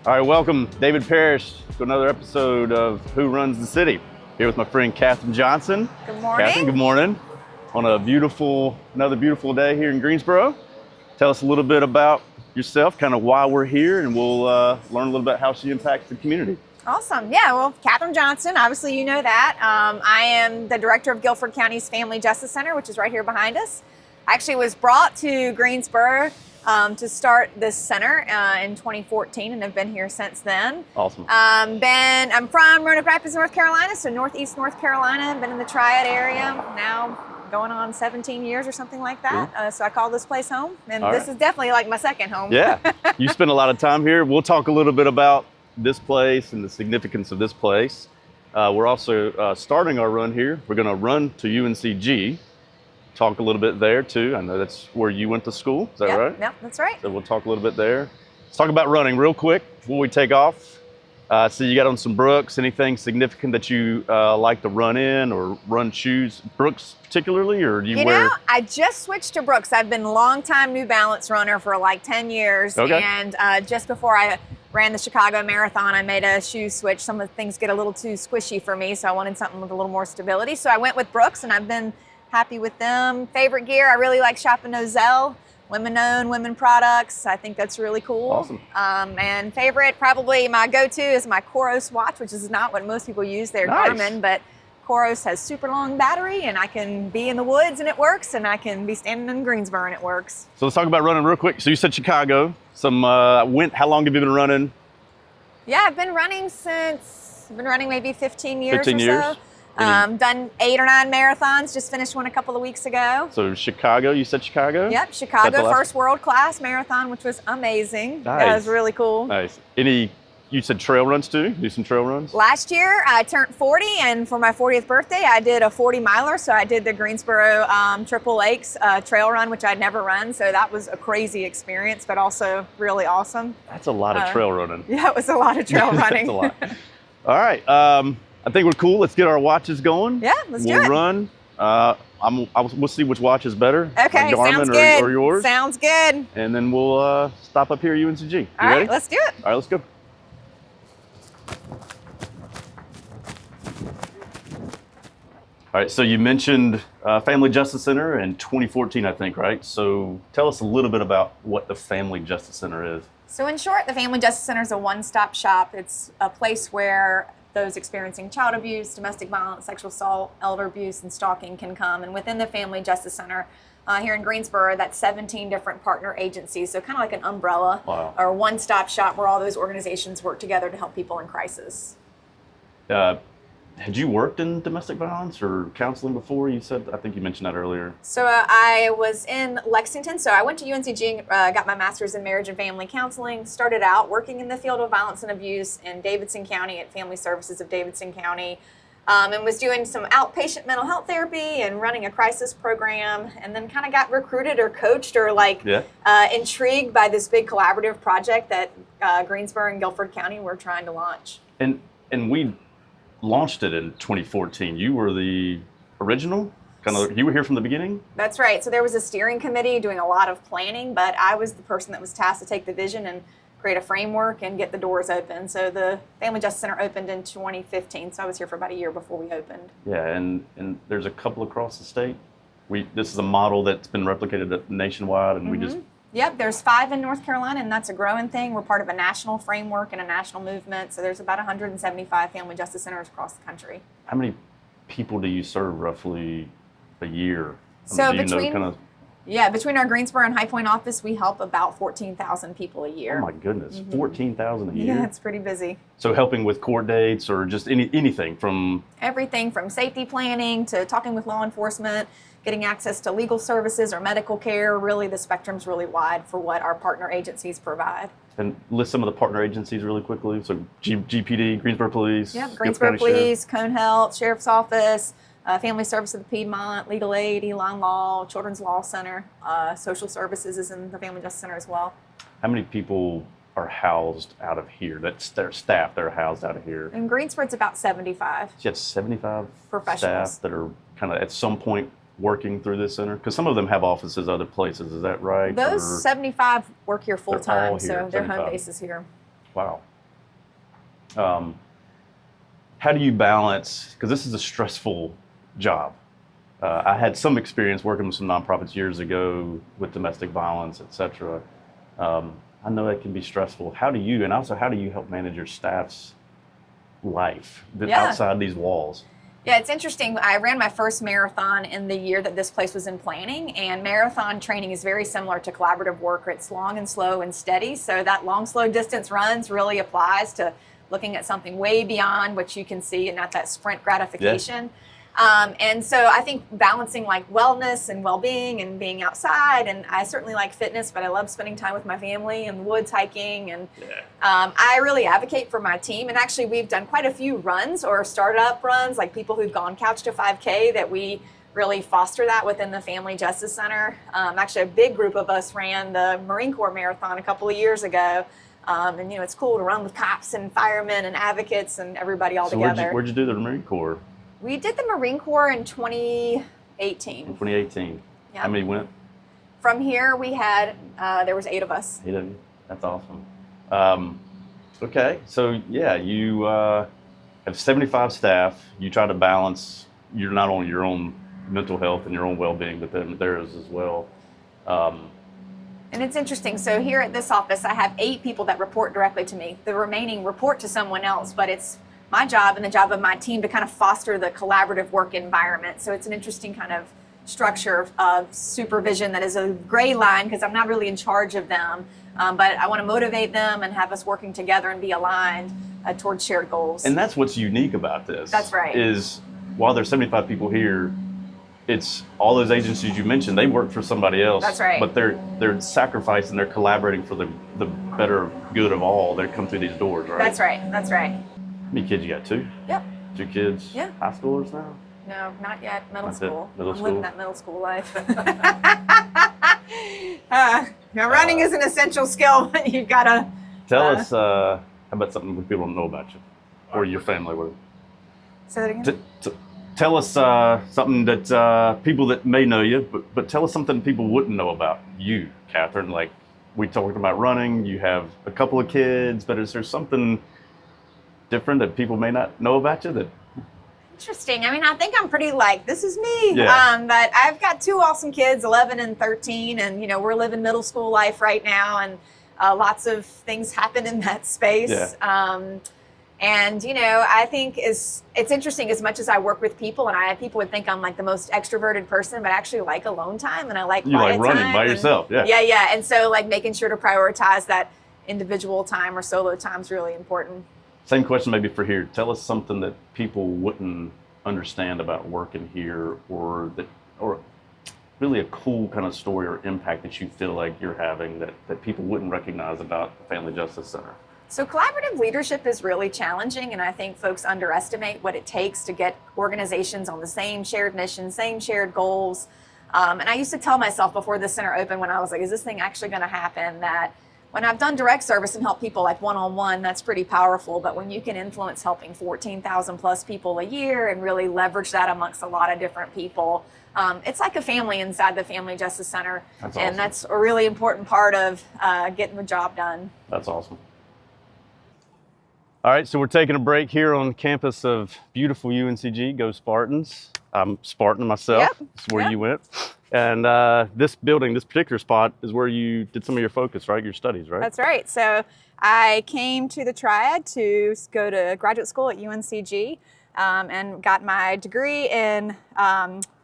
All right, welcome David Parrish to another episode of Who Runs the City. Here with my friend Catherine Johnson. Good morning. Catherine, good morning. On another beautiful day here in Greensboro. Tell us a little bit about yourself, kind of why we're here, and we'll learn a little bit how she impacts the community. Awesome. Yeah, well, Catherine Johnson, obviously you know that. I am the director of Guilford County's Family Justice Center, which is right here behind us. I actually was brought to Greensboro to start this center in 2014 and have been here since then. Awesome. I'm from Roanoke Rapids, North Carolina, so northeast North Carolina. Been in the Triad area now going on 17 years or something like that. So I call this place home, and this is definitely like my second home. Yeah, you spend a lot of time here. We'll talk a little bit about this place and the significance of this place. We're also starting our run here. We're going to run to UNCG. Talk a little bit there too. I know that's where you went to school. Is that right? Yep, that's right. So we'll talk a little bit there. Let's talk about running real quick before we take off. So you got on some Brooks. Anything significant that you like to run in or run shoes? Brooks particularly, or do you wear? You know, I just switched to Brooks. I've been a long-time New Balance runner for like 10 years. Okay. And just before I ran the Chicago Marathon, I made a shoe switch. Some of the things get a little too squishy for me, so I wanted something with a little more stability. So I went with Brooks, and I've been happy with them. Favorite gear, I really like shopping Ozell. Women-owned, women products. I think that's really cool. Awesome. And favorite, probably my go-to is my Coros watch, which is not what most people use. They're Nice. Garmin, but Coros has super long battery, and I can be in the woods and it works, and I can be standing in Greensboro and it works. So let's talk about running real quick. So you said Chicago. How long have you been running? Yeah, I've been running maybe 15 years 15 or years. so. Done 8 or 9 marathons, just finished one a couple of weeks ago. So Chicago, you said Chicago? Yep, Chicago, That's the last- first world class marathon, which was amazing. Nice. That was really cool. Nice. You said trail runs too? Do some trail runs? Last year, I turned 40, and for my 40th birthday, I did a 40-miler. So I did the Greensboro Triple Lakes trail run, which I'd never run. So that was a crazy experience, but also really awesome. That's a lot of trail running. Yeah, it was a lot of trail running. That's a lot. All right. I think we're cool. Let's get our watches going. Yeah, let's do it. We'll run. We'll see which watch is better. Okay, Garmin sounds good. or yours. Sounds good. And then we'll stop up here at UNCG. You All ready? right, let's do it. All right, let's go. All right, so you mentioned Family Justice Center in 2014, I think, right? So tell us a little bit about what the Family Justice Center is. So in short, the Family Justice Center is a one-stop shop. It's a place where those experiencing child abuse, domestic violence, sexual assault, elder abuse, and stalking can come. And within the Family Justice Center here in Greensboro, that's 17 different partner agencies. So kind of like an umbrella or a one-stop shop where all those organizations work together to help people in crisis. Had you worked in domestic violence or counseling before? I think you mentioned that earlier. So I was in Lexington. So I went to UNCG, got my master's in marriage and family counseling, started out working in the field of violence and abuse in Davidson County at Family Services of Davidson County, and was doing some outpatient mental health therapy and running a crisis program, and then kind of got recruited or coached or intrigued by this big collaborative project that Greensboro and Guilford County were trying to launch. And we launched it in 2014. You were the original? You were here from the beginning? That's right. So there was a steering committee doing a lot of planning, but I was the person that was tasked to take the vision and create a framework and get the doors open. So the Family Justice Center opened in 2015. So I was here for about a year before we opened. Yeah, and there's a couple across the state. This is a model that's been replicated nationwide, and we just... Yep, there's 5 in North Carolina, and that's a growing thing. We're part of a national framework and a national movement. So there's about 175 Family Justice Centers across the country. How many people do you serve roughly a year? Between our Greensboro and High Point office, we help about 14,000 people a year. Oh my goodness, 14,000 a year? Yeah, it's pretty busy. So helping with court dates or just anything from... Everything from safety planning to talking with law enforcement, getting access to legal services or medical care. Really, the spectrum's really wide for what our partner agencies provide. And list some of the partner agencies really quickly. So GPD, Greensboro Police. Yep, Greensboro Police, Cone Health, Sheriff's Office, Family Service of the Piedmont, Legal Aid, Elon Law, Children's Law Center, Social Services is in the Family Justice Center as well. How many people are housed out of here? That's their staff that are housed out of here. In Greensboro, it's about 75. So you have 75 professionals staff that are kind of at some point working through this center? Because some of them have offices other places, is that right? Those 75 work here full time, all here, so their 75. home base is here. Wow. How do you balance, because this is a stressful job. I had some experience working with some nonprofits years ago with domestic violence, et cetera. I know it can be stressful. How do you, and also how do you help manage your staff's life outside these walls? Yeah, it's interesting. I ran my first marathon in the year that this place was in planning, and marathon training is very similar to collaborative work. It's long and slow and steady. So that long, slow distance runs really applies to looking at something way beyond what you can see and not that sprint gratification. Yeah. And so I think balancing like wellness and well-being and being outside, and I certainly like fitness, but I love spending time with my family and woods hiking. And I really advocate for my team. And actually we've done quite a few runs or startup runs, like people who've gone couch to 5K, that we really foster that within the Family Justice Center. Actually a big group of us ran the Marine Corps Marathon a couple of years ago. And it's cool to run with cops and firemen and advocates and everybody all together. Where'd you do the Marine Corps? We did the Marine Corps in 2018. In 2018. Yeah. How many went? From here, we had, there was 8 of us. 8 of you. That's awesome. Okay, so yeah, you have 75 staff. You try to balance, you're not only your own mental health and your own well-being, but then theirs as well. And it's interesting. So here at this office, I have 8 people that report directly to me. The remaining report to someone else, but it's my job and the job of my team to kind of foster the collaborative work environment. So it's an interesting kind of structure of supervision that is a gray line because I'm not really in charge of them, but I want to motivate them and have us working together and be aligned towards shared goals. And that's what's unique about this. That's right. Is while there's 75 people here, it's all those agencies you mentioned, they work for somebody else. That's right. But they're sacrificing, they're collaborating for the better good of all. They come through these doors, right? That's right. That's right. How many kids you got? 2? Yep. 2 kids? Yeah. High schoolers now? No, not yet. Middle school. I'm living that middle school life. Running is an essential skill when you've got to... Tell us, how about something that people don't know about you or your family? Say that again? Tell us something that people that may know you, but tell us something people wouldn't know about you, Catherine. Like we talked about running, you have a couple of kids, but is there something different that people may not know about you? That Interesting. I mean, I think I'm pretty this is me. Yeah. But I've got 2 awesome kids, 11 and 13, and we're living middle school life right now, and lots of things happen in that space. Yeah. And I think it's interesting. As much as I work with people, and people would think I'm like the most extroverted person, but I actually like alone time, and I like you quiet like running time by yourself. Yeah. Yeah. And so making sure to prioritize that individual time or solo time is really important. Same question maybe for here. Tell us something that people wouldn't understand about working here, or really a cool kind of story or impact that you feel like you're having that people wouldn't recognize about the Family Justice Center. So collaborative leadership is really challenging, and I think folks underestimate what it takes to get organizations on the same shared mission, same shared goals. And I used to tell myself before the center opened, when I was like, is this thing actually going to happen, that when I've done direct service and helped people one-on-one, that's pretty powerful. But when you can influence helping 14,000 plus people a year and really leverage that amongst a lot of different people, it's like a family inside the Family Justice Center. That's and awesome. That's a really important part of getting the job done. That's awesome. All right, so we're taking a break here on campus of beautiful UNCG. Go Spartans. I'm Spartan myself. Yep. That's where Yep. you went. And this building, this particular spot, is where you did some of your focus, right? Your studies, right? That's right. So I came to the Triad to go to graduate school at UNCG and got my degree in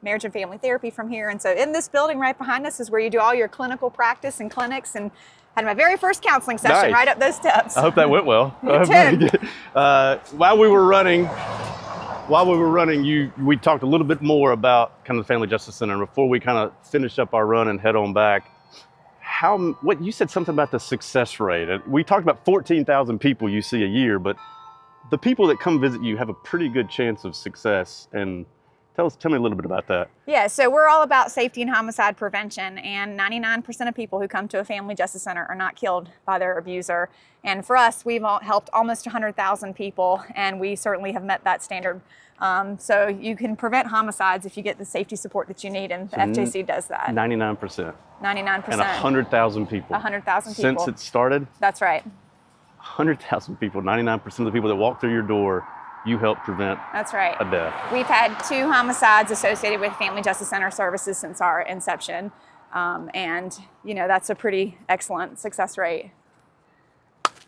marriage and family therapy from here. And so in this building right behind us is where you do all your clinical practice and clinics, and had my very first counseling session Nice. right up those steps. I hope that went well. It did. While we were running, we talked a little bit more about kind of the Family Justice Center. Before we kind of finish up our run and head on back, what you said something about the success rate. We talked about 14,000 people you see a year, but the people that come visit you have a pretty good chance of success. And tell me a little bit about that. Yeah, so we're all about safety and homicide prevention, and 99% of people who come to a Family Justice Center are not killed by their abuser. And for us, we've helped almost 100,000 people, and we certainly have met that standard. So you can prevent homicides if you get the safety support that you need, and the FJC does that. 99%. 99%. And 100,000 people. 100,000 people. Since it started? That's right. 100,000 people, 99% of the people that walk through your door, you help prevent That's right. a death. We've had 2 homicides associated with Family Justice Center services since our inception. And, that's a pretty excellent success rate.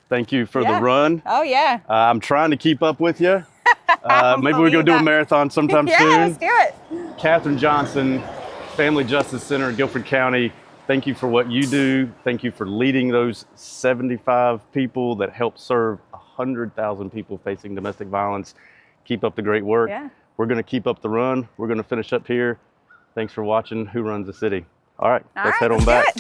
Thank you for the run. Oh, yeah. I'm trying to keep up with you. Maybe we're going to do a marathon sometime soon. Yeah, let's do it. Catherine Johnson, Family Justice Center in Guilford County. Thank you for what you do. Thank you for leading those 75 people that help serve 100,000 people facing domestic violence. Keep up the great work. Yeah. We're going to keep up the run. We're going to finish up here. Thanks for watching Who Runs the City. All right, let's head on back.